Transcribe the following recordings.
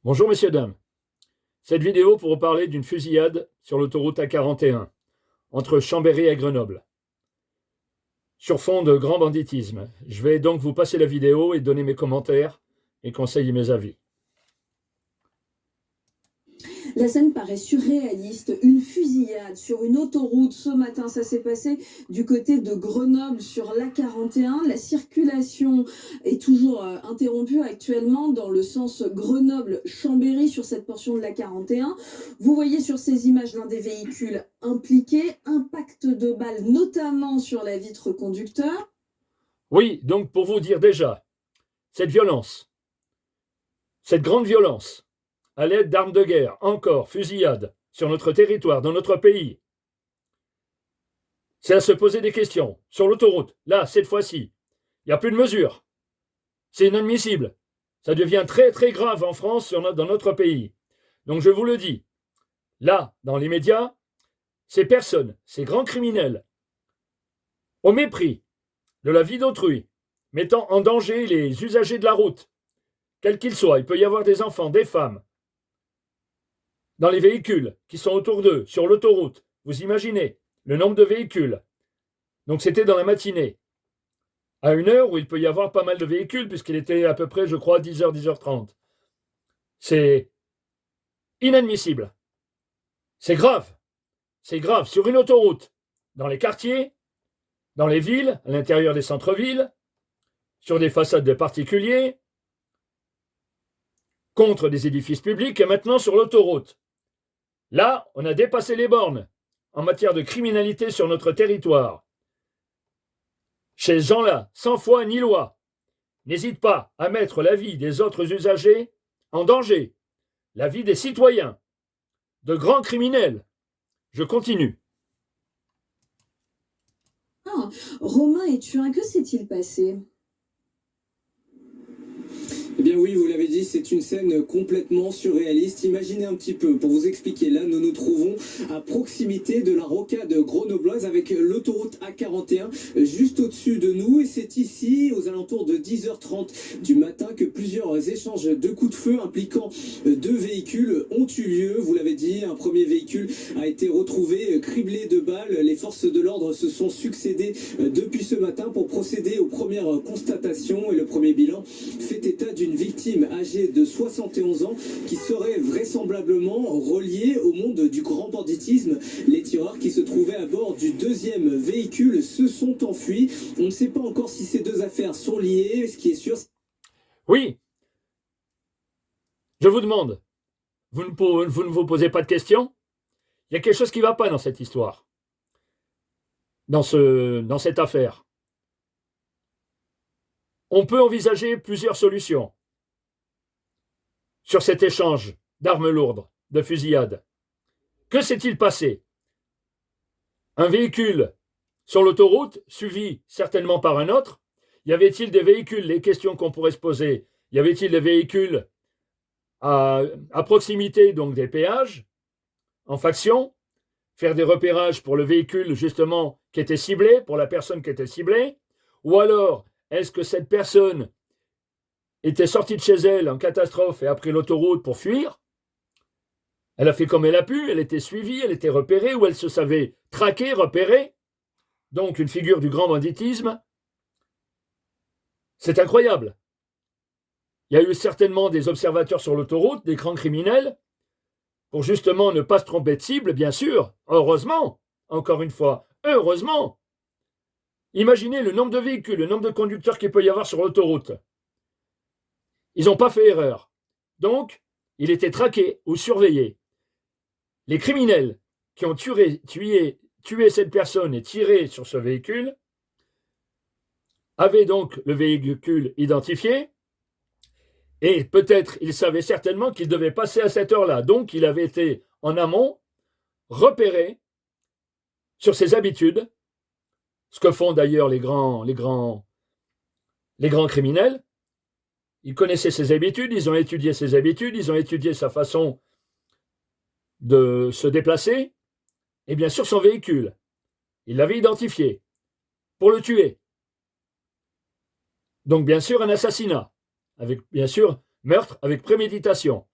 Bonjour messieurs, dames. Cette vidéo pour vous parler d'une fusillade sur l'autoroute A41 entre Chambéry et Grenoble, sur fond de grand banditisme. Je vais donc vous passer la vidéo et donner mes commentaires, mes conseils et mes avis. La scène paraît surréaliste. Une fusillade sur une autoroute ce matin. Ça s'est passé du côté de Grenoble sur l'A41. La circulation est toujours interrompue actuellement dans le sens Grenoble-Chambéry sur cette portion de l'A41. Vous voyez sur ces images l'un des véhicules impliqués. Impact de balles notamment sur la vitre conducteur. Oui, donc pour vous dire déjà, cette violence, cette grande violence, à l'aide d'armes de guerre, encore, fusillade, sur notre territoire, dans notre pays. C'est à se poser des questions. Sur l'autoroute, là, cette fois-ci, il n'y a plus de mesures. C'est inadmissible. Ça devient très très grave en France, dans notre pays. Donc je vous le dis, là, dans les médias, ces personnes, ces grands criminels, au mépris de la vie d'autrui, mettant en danger les usagers de la route, quels qu'ils soient, il peut y avoir des enfants, des femmes, dans les véhicules qui sont autour d'eux, sur l'autoroute. Vous imaginez le nombre de véhicules. Donc c'était dans la matinée, à une heure où il peut y avoir pas mal de véhicules, puisqu'il était à peu près, je crois, 10h, 10h30. C'est inadmissible. C'est grave. C'est grave. Sur une autoroute, dans les quartiers, dans les villes, à l'intérieur des centres-villes, sur des façades de particuliers, contre des édifices publics et maintenant sur l'autoroute. Là, on a dépassé les bornes en matière de criminalité sur notre territoire. Ces gens-là, sans foi ni loi, n'hésitent pas à mettre la vie des autres usagers en danger, la vie des citoyens, de grands criminels. Je continue. Romain et Turin, que s'est-il passé ? Eh bien oui, vous l'avez dit, c'est une scène complètement surréaliste. Imaginez un petit peu, pour vous expliquer, là nous nous trouvons à proximité de la rocade grenobloise avec l'autoroute A41 juste au-dessus de nous. Et c'est ici, aux alentours de 10h30 du matin, que plusieurs échanges de coups de feu impliquant deux véhicules ont eu lieu. Vous l'avez dit, un premier véhicule a été retrouvé criblé de balles. Les forces de l'ordre se sont succédées depuis ce matin pour procéder aux premières constatations. Et le premier bilan fait état d'une victime âgée de 71 ans qui serait vraisemblablement reliée au monde du grand banditisme. Les tireurs qui se trouvaient à bord du deuxième véhicule se sont enfuis. On ne sait pas encore si ces deux affaires sont liées. Ce qui est sûr... Oui. Je vous demande, vous ne vous posez pas de questions? Il y a quelque chose qui ne va pas dans cette histoire, dans cette affaire. On peut envisager plusieurs solutions sur cet échange d'armes lourdes, de fusillades. Que s'est-il passé? Un véhicule sur l'autoroute, suivi certainement par un autre. Y avait-il des véhicules, les questions qu'on pourrait se poser, y avait-il des véhicules à proximité donc des péages, en faction, faire des repérages pour le véhicule justement qui était ciblé, pour la personne qui était ciblée, ou alors est-ce que cette personne était sortie de chez elle en catastrophe et a pris l'autoroute pour fuir? Elle a fait comme elle a pu, elle était suivie, elle était repérée, ou elle se savait traquée, repérée. Donc une figure du grand banditisme. C'est incroyable. Il y a eu certainement des observateurs sur l'autoroute, des grands criminels, pour justement ne pas se tromper de cible, bien sûr. Heureusement, encore une fois, heureusement. Imaginez le nombre de véhicules, le nombre de conducteurs qu'il peut y avoir sur l'autoroute. Ils n'ont pas fait erreur. Donc, il était traqué ou surveillé. Les criminels qui ont tué cette personne et tiré sur ce véhicule avaient donc le véhicule identifié et peut-être ils savaient certainement qu'il devait passer à cette heure-là. Donc, il avait été en amont repéré sur ses habitudes, ce que font d'ailleurs les grands criminels. Ils connaissaient ses habitudes, ils ont étudié ses habitudes, ils ont étudié sa façon de se déplacer, et bien sûr son véhicule. Il l'avait identifié pour le tuer. Donc bien sûr un assassinat, avec bien sûr meurtre avec préméditation.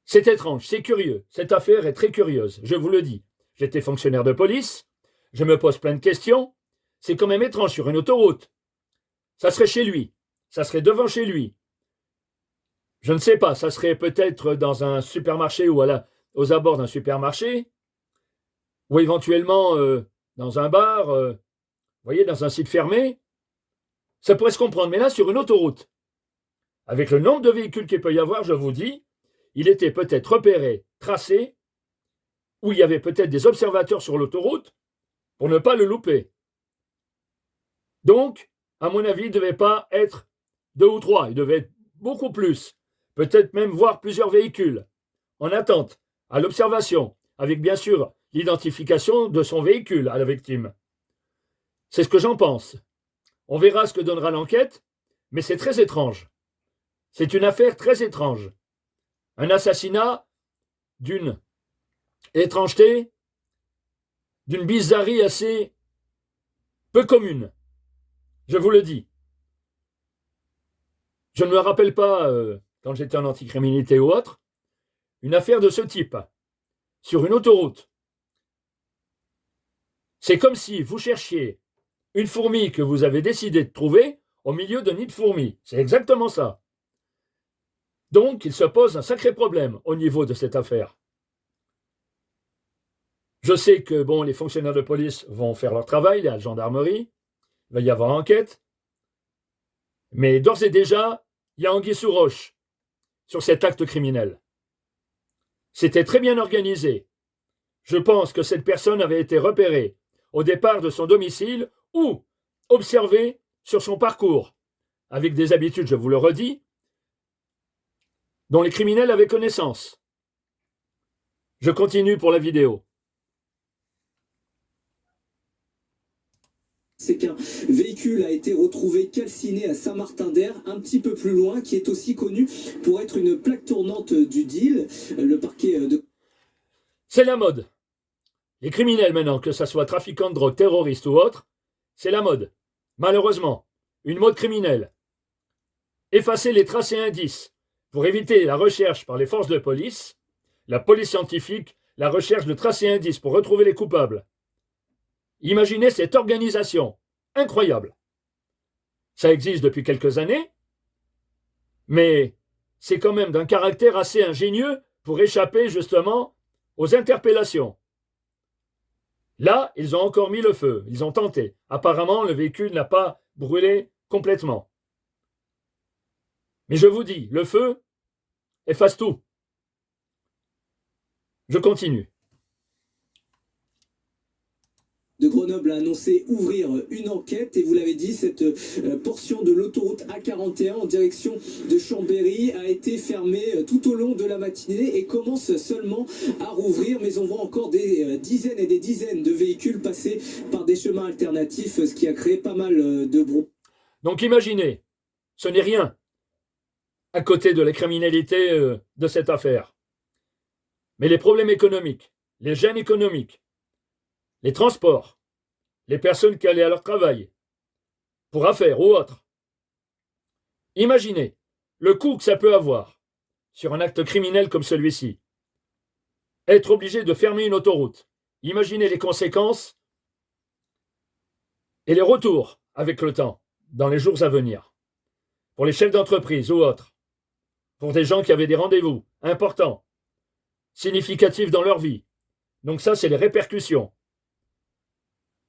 C'est étrange, c'est curieux. Cette affaire est très curieuse, je vous le dis. J'étais fonctionnaire de police, je me pose plein de questions. C'est quand même étrange sur une autoroute. Ça serait chez lui, ça serait devant chez lui. Je ne sais pas, ça serait peut-être dans un supermarché ou aux abords d'un supermarché, ou éventuellement dans un bar, vous voyez, dans un site fermé. Ça pourrait se comprendre, mais là, sur une autoroute, avec le nombre de véhicules qu'il peut y avoir, je vous dis, il était peut-être repéré, tracé, ou il y avait peut-être des observateurs sur l'autoroute pour ne pas le louper. Donc, à mon avis, il ne devait pas être 2 ou 3, il devait être beaucoup plus, peut-être même voir plusieurs véhicules, en attente, à l'observation, avec bien sûr l'identification de son véhicule à la victime. C'est ce que j'en pense. On verra ce que donnera l'enquête, mais c'est très étrange. C'est une affaire très étrange. Un assassinat d'une étrangeté, d'une bizarrerie assez peu commune. Je vous le dis. Je ne me rappelle pas, quand j'étais en anticriminalité ou autre, une affaire de ce type, sur une autoroute. C'est comme si vous cherchiez une fourmi que vous avez décidé de trouver au milieu d'un nid de fourmis. C'est exactement ça. Donc, il se pose un sacré problème au niveau de cette affaire. Je sais que les fonctionnaires de police vont faire leur travail, la gendarmerie, il va y avoir enquête, mais d'ores et déjà, il y a anguille sous roche sur cet acte criminel. C'était très bien organisé. Je pense que cette personne avait été repérée au départ de son domicile ou observée sur son parcours, avec des habitudes, je vous le redis, dont les criminels avaient connaissance. Je continue pour la vidéo. C'est qu'un véhicule a été retrouvé calciné à Saint-Martin-d'Air, un petit peu plus loin, qui est aussi connu pour être une plaque tournante du deal. Le parquet de... C'est la mode. Les criminels maintenant, que ce soit trafiquants de drogue, terroristes ou autres, c'est la mode. Malheureusement, une mode criminelle. Effacer les traces et indices pour éviter la recherche par les forces de police, la police scientifique, la recherche de traces et indices pour retrouver les coupables. Imaginez cette organisation incroyable. Ça existe depuis quelques années, mais c'est quand même d'un caractère assez ingénieux pour échapper justement aux interpellations. Là, ils ont encore mis le feu, ils ont tenté. Apparemment, le véhicule n'a pas brûlé complètement. Mais je vous dis, le feu efface tout. Je continue. de Grenoble a annoncé ouvrir une enquête et vous l'avez dit, cette portion de l'autoroute A41 en direction de Chambéry a été fermée tout au long de la matinée et commence seulement à rouvrir, mais on voit encore des dizaines et des dizaines de véhicules passer par des chemins alternatifs, ce qui a créé pas mal de bruit. Donc imaginez, ce n'est rien à côté de la criminalité de cette affaire. Mais les problèmes économiques, les gênes économiques, les transports, les personnes qui allaient à leur travail, pour affaires ou autres. Imaginez le coût que ça peut avoir sur un acte criminel comme celui-ci. Être obligé de fermer une autoroute. Imaginez les conséquences et les retours avec le temps, dans les jours à venir. Pour les chefs d'entreprise ou autres. Pour des gens qui avaient des rendez-vous importants, significatifs dans leur vie. Donc ça, c'est les répercussions.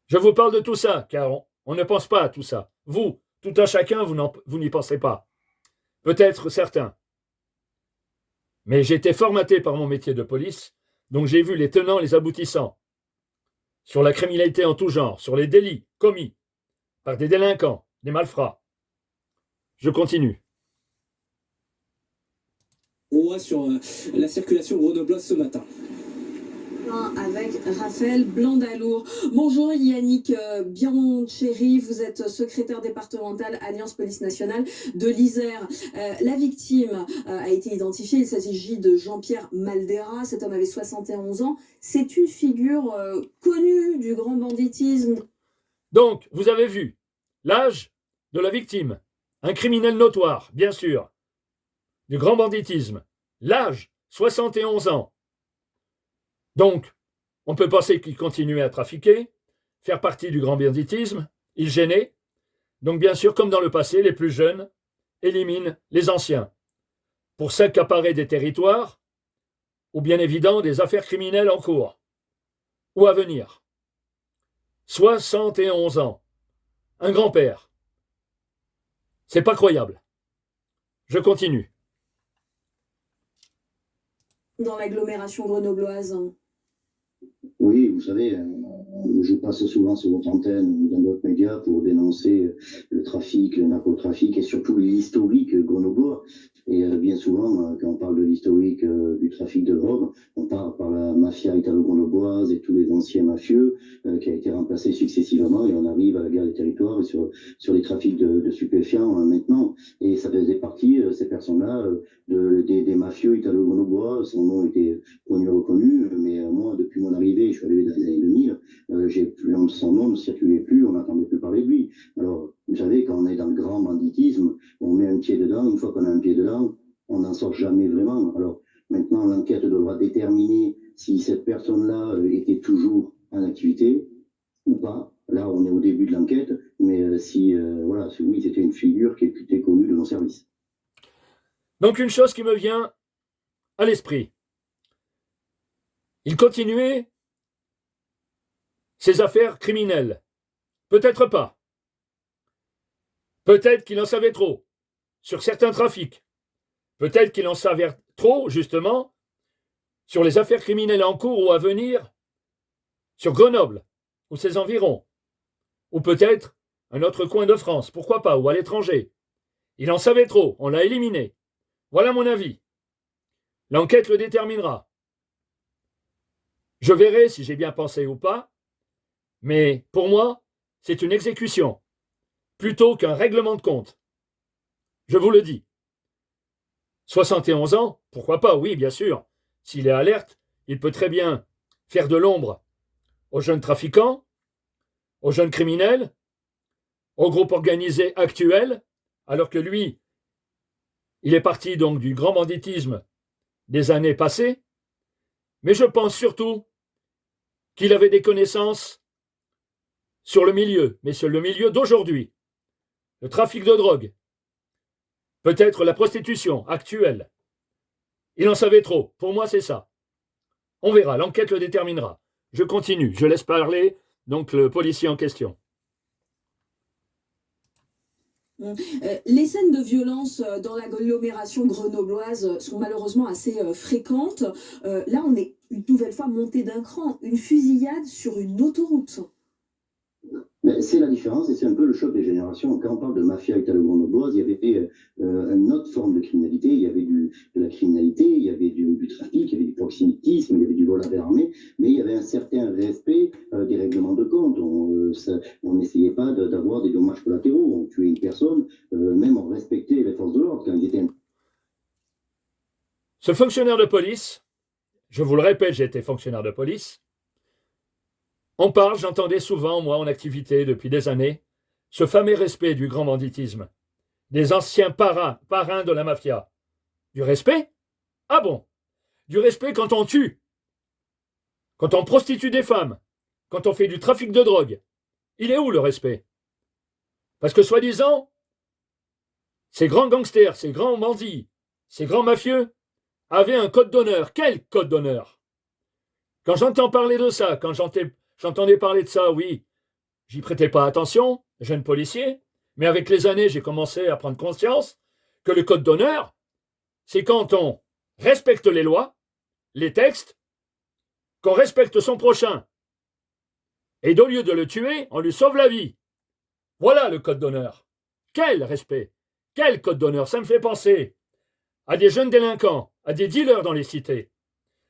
Je vous parle de tout ça, car on ne pense pas à tout ça. Vous, tout un chacun, vous n'y pensez pas. Peut-être certains. Mais j'ai été formaté par mon métier de police, donc j'ai vu les tenants, les aboutissants, sur la criminalité en tout genre, sur les délits commis par des délinquants, des malfrats. Je continue. On voit sur la circulation grenobloise ce matin. Avec Raphaël Blandalour. Bonjour Yannick Biancheri, vous êtes secrétaire départemental Alliance Police Nationale de l'Isère. La victime a été identifiée, il s'agit de Jean-Pierre Maldera, cet homme avait 71 ans. C'est une figure connue du grand banditisme. Donc, vous avez vu l'âge de la victime, un criminel notoire, bien sûr, du grand banditisme. L'âge, 71 ans. Donc, on peut penser qu'il continuait à trafiquer, faire partie du grand banditisme, il gênait. Donc, bien sûr, comme dans le passé, les plus jeunes éliminent les anciens pour s'accaparer des territoires ou bien évident des affaires criminelles en cours ou à venir. 71 ans. Un grand-père. C'est pas croyable. Je continue. Dans l'agglomération grenobloise. Oui, vous savez, je passe souvent sur votre antenne ou dans d'autres médias pour dénoncer le trafic, le narcotrafic et surtout l'historique grenoblois. Et bien souvent, quand on parle de l'historique du trafic de drogue, on parle par la mafia italo-grenobloise et tous les anciens mafieux qui a été remplacé successivement et on arrive à la guerre des territoires et sur les trafics de stupéfiants maintenant. Et ça faisait partie, ces personnes-là, des mafieux italo-grenoblois. Son nom était connu, reconnu, mais moi, depuis mon arrivée, je suis arrivé dans les années 2000, son nom ne circulait plus, on n'entendait plus parler de lui. Alors, vous savez, quand on est dans le grand banditisme, on met un pied dedans, une fois qu'on a un pied dedans, on n'en sort jamais vraiment. Alors, maintenant, l'enquête devra déterminer si cette personne-là était toujours en activité ou pas. Là, on est au début de l'enquête, mais oui, c'était une figure qui était connue de nos services. Donc, une chose qui me vient à l'esprit. Il continuait ses affaires criminelles. Peut-être pas. Peut-être qu'il en savait trop sur certains trafics. Peut-être qu'il en savait trop, justement, sur les affaires criminelles en cours ou à venir, sur Grenoble ou ses environs. Ou peut-être un autre coin de France, pourquoi pas, ou à l'étranger. Il en savait trop, on l'a éliminé. Voilà mon avis. L'enquête le déterminera. Je verrai si j'ai bien pensé ou pas, mais pour moi, c'est une exécution, plutôt qu'un règlement de compte. Je vous le dis. 71 ans, pourquoi pas, oui, bien sûr. S'il est alerte, il peut très bien faire de l'ombre aux jeunes trafiquants, aux jeunes criminels, aux groupes organisés actuels, alors que lui, il est parti donc du grand banditisme des années passées, mais je pense surtout qu'il avait des connaissances sur le milieu, mais sur le milieu d'aujourd'hui. Le trafic de drogue, peut-être la prostitution actuelle. Il en savait trop. Pour moi, c'est ça. On verra, l'enquête le déterminera. Je continue, je laisse parler donc le policier en question. Les scènes de violence dans l'agglomération grenobloise sont malheureusement assez fréquentes. Là, on est une nouvelle fois monté d'un cran. Une fusillade sur une autoroute. Mais c'est la différence et c'est un peu le choc des générations. Quand on parle de mafia italo-grenobloise, il y avait une autre forme de criminalité. Il y avait de la criminalité, il y avait du trafic, il y avait du proxénétisme, il y avait du vol à main armée, mais il y avait un certain respect des règlements de compte. On n'essayait pas d'avoir des dommages collatéraux. On tuait une personne, même on respectait les forces de l'ordre quand ils étaient... Ce fonctionnaire de police, je vous le répète, j'ai été fonctionnaire de police, on parle, j'entendais souvent, moi, en activité depuis des années, ce fameux respect du grand banditisme, des anciens parrains de la mafia. Du respect? Ah bon? Du respect quand on tue, quand on prostitue des femmes, quand on fait du trafic de drogue. Il est où le respect? Parce que soi-disant, ces grands gangsters, ces grands bandits, ces grands mafieux avaient un code d'honneur. Quel code d'honneur? Quand j'entends parler de ça, quand j'entendais parler de ça, oui, j'y prêtais pas attention, jeune policier, mais avec les années, j'ai commencé à prendre conscience que le code d'honneur, c'est quand on respecte les lois, les textes, qu'on respecte son prochain, et au lieu de le tuer, on lui sauve la vie. Voilà le code d'honneur. Quel respect! Quel code d'honneur! Ça me fait penser à des jeunes délinquants, à des dealers dans les cités.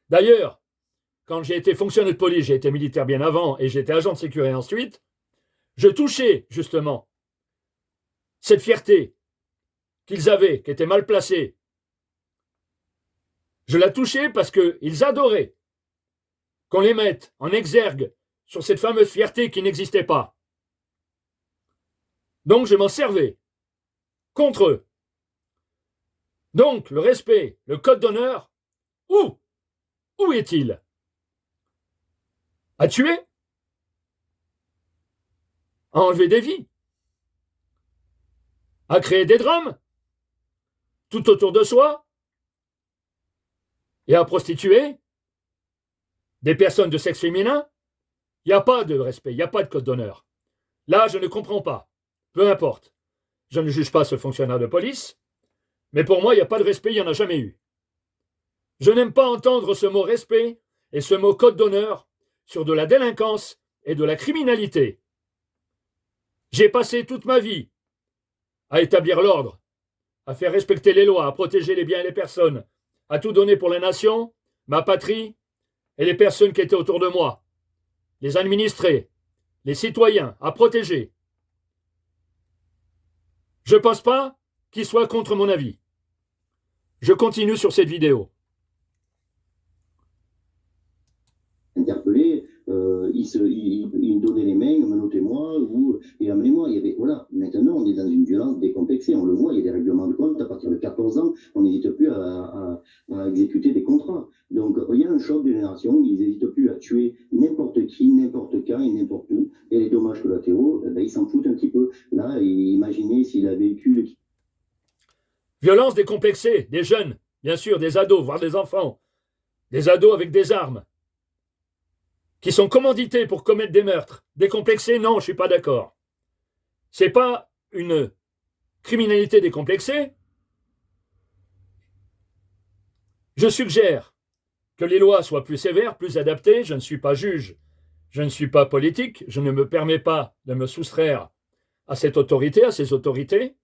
D'ailleurs, quand j'ai été fonctionnaire de police, j'ai été militaire bien avant et j'étais agent de sécurité ensuite, je touchais justement cette fierté qu'ils avaient, qui était mal placée. Je la touchais parce qu'ils adoraient qu'on les mette en exergue sur cette fameuse fierté qui n'existait pas. Donc je m'en servais contre eux. Donc le respect, le code d'honneur, Où? Où est-il? À tuer? À enlever des vies? À créer des drames? Tout autour de soi? Et à prostituer des personnes de sexe féminin? Il n'y a pas de respect, il n'y a pas de code d'honneur. Là, je ne comprends pas. Peu importe. Je ne juge pas ce fonctionnaire de police, mais pour moi, il n'y a pas de respect, il n'y en a jamais eu. Je n'aime pas entendre ce mot respect et ce mot code d'honneur sur de la délinquance et de la criminalité. J'ai passé toute ma vie à établir l'ordre, à faire respecter les lois, à protéger les biens et les personnes, à tout donner pour la nation, ma patrie et les personnes qui étaient autour de moi, les administrés, les citoyens, à protéger. Je ne pense pas qu'ils soient contre mon avis. Je continue sur cette vidéo. Interpellé, il me donnait les mains, menottez-moi et amenez-moi. Voilà. Maintenant, on est dans une violence décomplexée. On le voit, il y a des règlements de compte. À partir de 14 ans, on n'hésite plus à exécuter des contrats. Donc, il y a un choc de génération. Ils n'hésitent plus à tuer n'importe qui, n'importe quand et n'importe où. Et les dommages collatéraux, ils s'en foutent un petit peu. Là, imaginez s'il a véhicule. Violence décomplexée, des jeunes, bien sûr, des ados, voire des enfants. Des ados avec des armes, qui sont commandités pour commettre des meurtres. Décomplexés, non, je ne suis pas d'accord. Ce n'est pas une criminalité décomplexée. Je suggère que les lois soient plus sévères, plus adaptées. Je ne suis pas juge, je ne suis pas politique, je ne me permets pas de me soustraire à cette autorité, à ces autorités.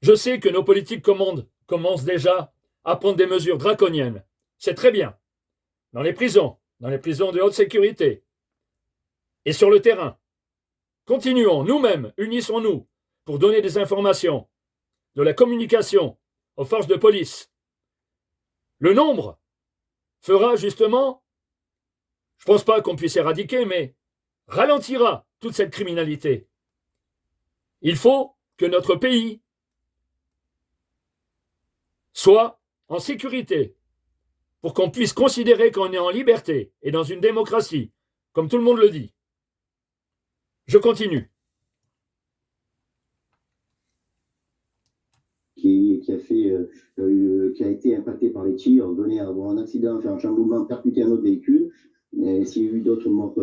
Je sais que nos politiques commencent déjà à prendre des mesures draconiennes. C'est très bien. Dans les prisons de haute sécurité et sur le terrain. Continuons, nous-mêmes, unissons-nous pour donner des informations, de la communication aux forces de police. Le nombre fera justement, je ne pense pas qu'on puisse éradiquer, mais ralentira toute cette criminalité. Il faut que notre pays soit en sécurité pour qu'on puisse considérer qu'on est en liberté et dans une démocratie, comme tout le monde le dit. Je continue. Qui a été impacté par les tirs, venait à avoir un accident, faire un chamboulement, percuter un autre véhicule. Et s'il y a eu d'autres morts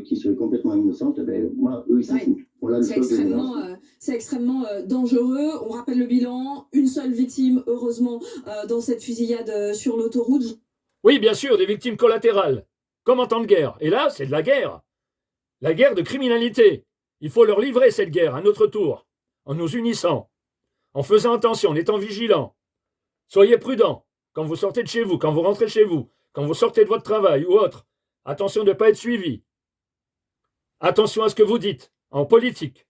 qui seraient complètement innocentes, eux, ils s'en foutent. Voilà, c'est extrêmement dangereux. On rappelle le bilan, une seule victime, heureusement, dans cette fusillade sur l'autoroute. Oui, bien sûr, des victimes collatérales, comme en temps de guerre. Et là, c'est de la guerre de criminalité. Il faut leur livrer cette guerre à notre tour, en nous unissant, en faisant attention, en étant vigilants. Soyez prudents quand vous sortez de chez vous, quand vous rentrez chez vous, quand vous sortez de votre travail ou autre. Attention de ne pas être suivi. Attention à ce que vous dites en politique,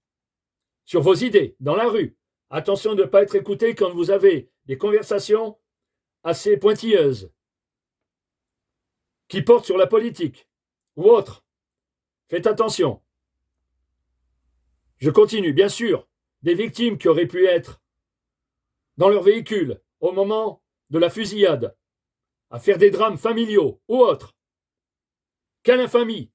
sur vos idées, dans la rue. Attention de ne pas être écouté quand vous avez des conversations assez pointilleuses qui portent sur la politique ou autre. Faites attention. Je continue, bien sûr, des victimes qui auraient pu être dans leur véhicule au moment de la fusillade, à faire des drames familiaux ou autres. Quelle infamie!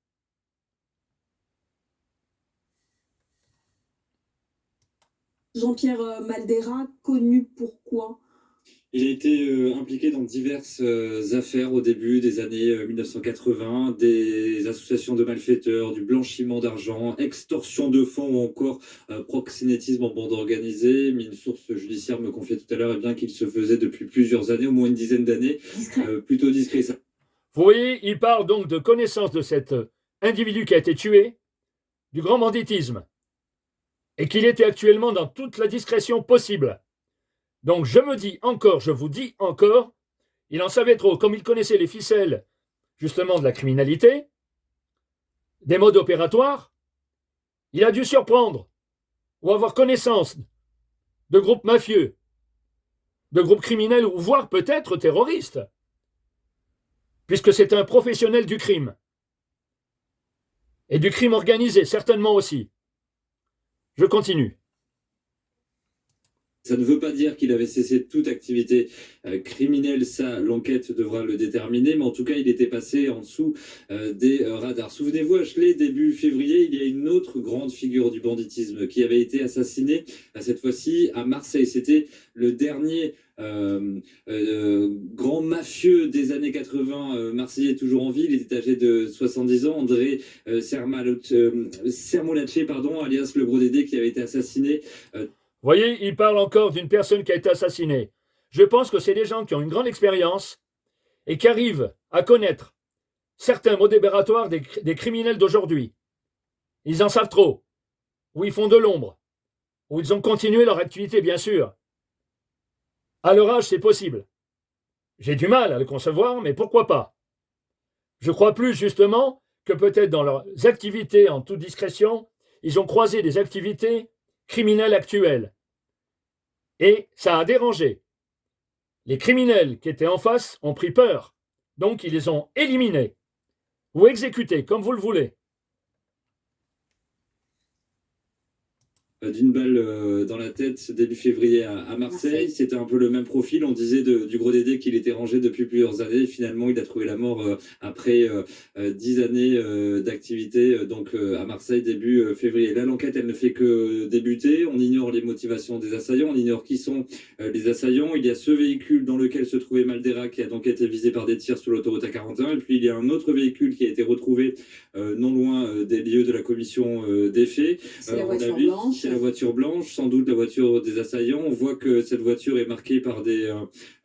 Jean-Pierre Maldera, connu pour quoi? Il a été impliqué dans diverses affaires au début des années 1980, des associations de malfaiteurs, du blanchiment d'argent, extorsion de fonds ou encore proxénétisme en bande organisée. Mais une source judiciaire me confiait tout à l'heure qu'il se faisait depuis plusieurs années, au moins une dizaine d'années, plutôt discret. Vous voyez, il parle donc de connaissance de cet individu qui a été tué, du grand banditisme, et qu'il était actuellement dans toute la discrétion possible. Donc je vous dis encore, il en savait trop, comme il connaissait les ficelles, justement, de la criminalité, des modes opératoires, il a dû surprendre ou avoir connaissance de groupes mafieux, de groupes criminels ou voire peut-être terroristes, puisque c'est un professionnel du crime. Et du crime organisé, certainement aussi. Je continue. Ça ne veut pas dire qu'il avait cessé toute activité criminelle, ça l'enquête devra le déterminer, mais en tout cas il était passé en dessous des radars. Souvenez-vous, Ashley, début février, il y a une autre grande figure du banditisme qui avait été assassinée, cette fois-ci à Marseille. C'était le dernier grand mafieux des années 80, marseillais toujours en vie. Il était âgé de 70 ans, André Sermolacci, alias le Gros Dédé, qui avait été assassiné. Vous voyez, il parle encore d'une personne qui a été assassinée. Je pense que c'est des gens qui ont une grande expérience et qui arrivent à connaître certains mots libératoires des criminels d'aujourd'hui. Ils en savent trop, ou ils font de l'ombre, ou ils ont continué leur activité, bien sûr. À leur âge, c'est possible. J'ai du mal à le concevoir, mais pourquoi pas? Je crois plus, justement, que peut-être dans leurs activités en toute discrétion, ils ont croisé des activités criminels actuels. Et ça a dérangé. Les criminels qui étaient en face ont pris peur, donc ils les ont éliminés ou exécutés, comme vous le voulez. D'une balle dans la tête début février à Marseille. C'était un peu le même profil. On disait du Gros Dédé qu'il était rangé depuis plusieurs années. Finalement, il a trouvé la mort après 10 années d'activité à Marseille début février. Là, l'enquête, elle ne fait que débuter. On ignore les motivations des assaillants. On ignore qui sont les assaillants. Il y a ce véhicule dans lequel se trouvait Maldera qui a donc été visé par des tirs sur l'autoroute A41. Et puis, il y a un autre véhicule qui a été retrouvé non loin des lieux de la commission des faits. C'est la voiture blanche. La voiture blanche, sans doute la voiture des assaillants. On voit que cette voiture est marquée par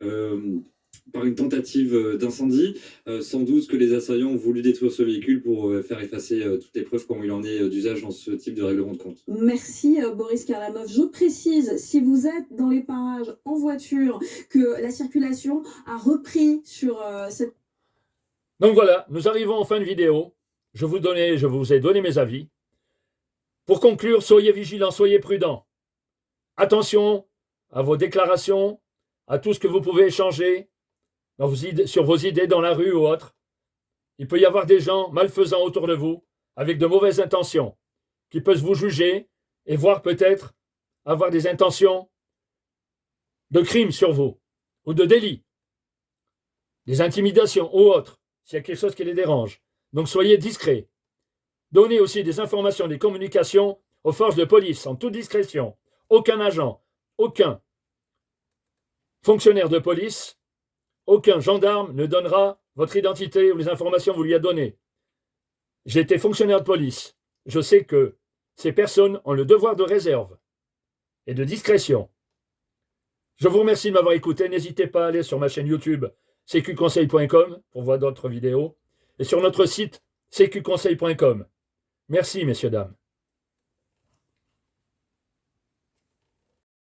une tentative d'incendie. Sans doute que les assaillants ont voulu détruire ce véhicule pour faire effacer toutes les preuves comme il en est d'usage dans ce type de règlement de compte. Merci Boris Karlamov. Je précise, si vous êtes dans les parages en voiture, que la circulation a repris sur cette... Donc voilà, nous arrivons en fin de vidéo. Je vous ai donné mes avis. Pour conclure, soyez vigilants, soyez prudents. Attention à vos déclarations, à tout ce que vous pouvez échanger sur vos idées dans la rue ou autre. Il peut y avoir des gens malfaisants autour de vous, avec de mauvaises intentions, qui peuvent vous juger et voire peut-être avoir des intentions de crime sur vous, ou de délit, des intimidations ou autres, s'il y a quelque chose qui les dérange. Donc soyez discrets. Donnez aussi des informations, des communications aux forces de police en toute discrétion. Aucun agent, aucun fonctionnaire de police, aucun gendarme ne donnera votre identité ou les informations que vous lui avez données. J'ai été fonctionnaire de police. Je sais que ces personnes ont le devoir de réserve et de discrétion. Je vous remercie de m'avoir écouté. N'hésitez pas à aller sur ma chaîne YouTube cqconseil.com pour voir d'autres vidéos et sur notre site cqconseil.com. Merci, messieurs, dames.